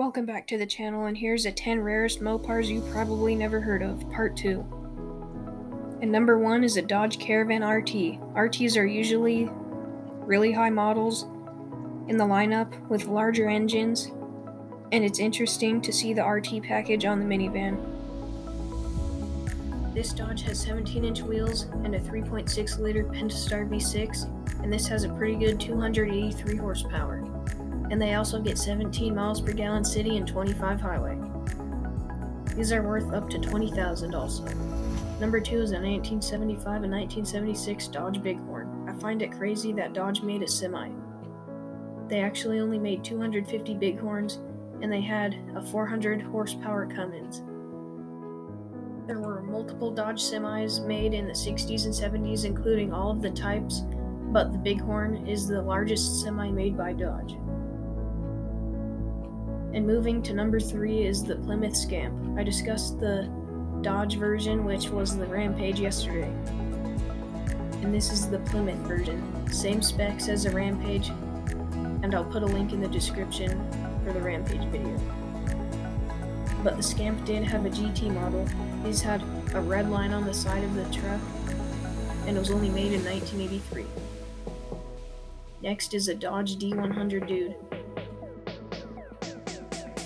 Welcome back to the channel, and here's the 10 rarest Mopars you probably never heard of, part 2. And number 1 is a Dodge Caravan RT. RTs are usually really high models in the lineup with larger engines, and it's interesting to see the RT package on the minivan. This Dodge has 17-inch wheels and a 3.6-liter Pentastar V6, and this has a pretty good 283 horsepower. And they also get 17 miles per gallon city and 25 highway. These are worth up to $20,000 also. Number 2 is a 1975 and 1976 Dodge Bighorn. I find it crazy that Dodge made a semi. They actually only made 250 Bighorns, and they had a 400 horsepower Cummins. There were multiple Dodge semis made in the 60s and 70s, including all of the types, but the Bighorn is the largest semi made by Dodge. And moving to number 3 is the Plymouth Scamp. I discussed the Dodge version, which was the Rampage, yesterday. And this is the Plymouth version. Same specs as a Rampage, and I'll put a link in the description for the Rampage video. But the Scamp did have a GT model. These had a red line on the side of the truck, and it was only made in 1983. Next is a Dodge D100 Dude.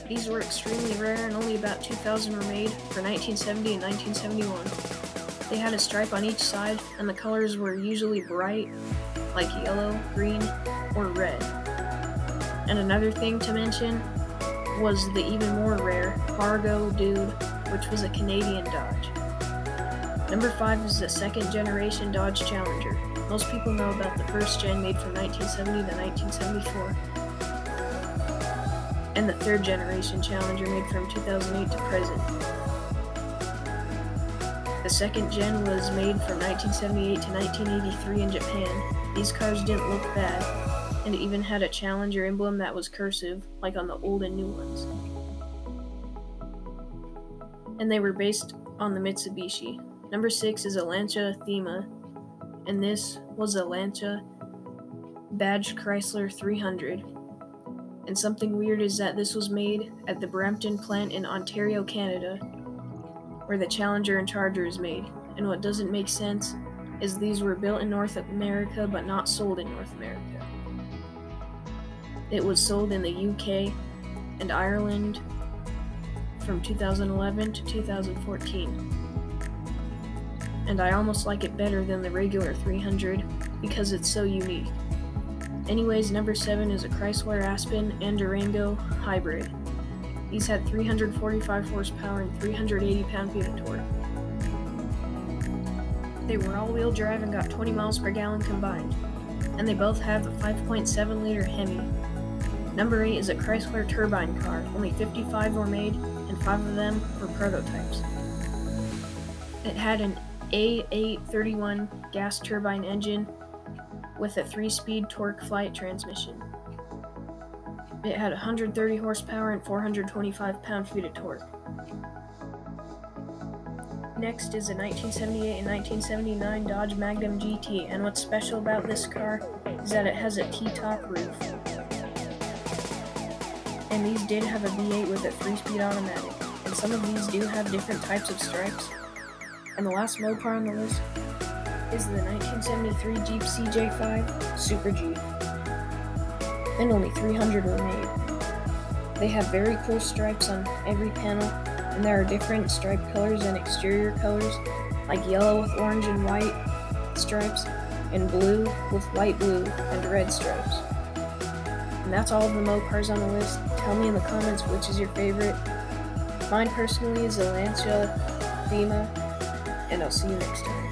These were extremely rare, and only about 2,000 were made for 1970 and 1971. They had a stripe on each side, and the colors were usually bright, like yellow, green, or red. And another thing to mention was the even more rare Fargo Dude, which was a Canadian Dodge. Number 5 is the second generation Dodge Challenger. Most people know about the first gen made from 1970 to 1974. And the third generation Challenger made from 2008 to present. The second gen was made from 1978 to 1983 in Japan. These cars didn't look bad, and it even had a Challenger emblem that was cursive, like on the old and new ones. And they were based on the Mitsubishi. Number 6 is a Lancia Thema, and this was a Lancia badged Chrysler 300. And something weird is that this was made at the Brampton plant in Ontario, Canada, where the Challenger and Charger is made. And what doesn't make sense is these were built in North America but not sold in North America. It was sold in the UK and Ireland from 2011 to 2014. And I almost like it better than the regular 300 because it's so unique. Anyways, number 7 is a Chrysler Aspen and Durango hybrid. These had 345 horsepower and 380 pound-feet of torque. They were all-wheel drive and got 20 miles per gallon combined, and they both have a 5.7-liter Hemi. Number 8 is a Chrysler turbine car. Only 55 were made, and 5 of them were prototypes. It had an A831 gas turbine engine with a 3-speed torque flight transmission. It had 130 horsepower and 425 pound-feet of torque. Next is a 1978 and 1979 Dodge Magnum GT, and what's special about this car is that it has a T-top roof. And these did have a V8 with a 3-speed automatic, and some of these do have different types of stripes. And the last Mopar on the list is the 1973 Jeep CJ5 Super G, and only 300 were made. They have very cool stripes on every panel, and there are different stripe colors and exterior colors, like yellow with orange and white stripes, and blue with light blue and red stripes. And that's all of the Mopars on the list. Tell me in the comments which is your favorite. Mine personally is the Lancia Thema, and I'll see you next time.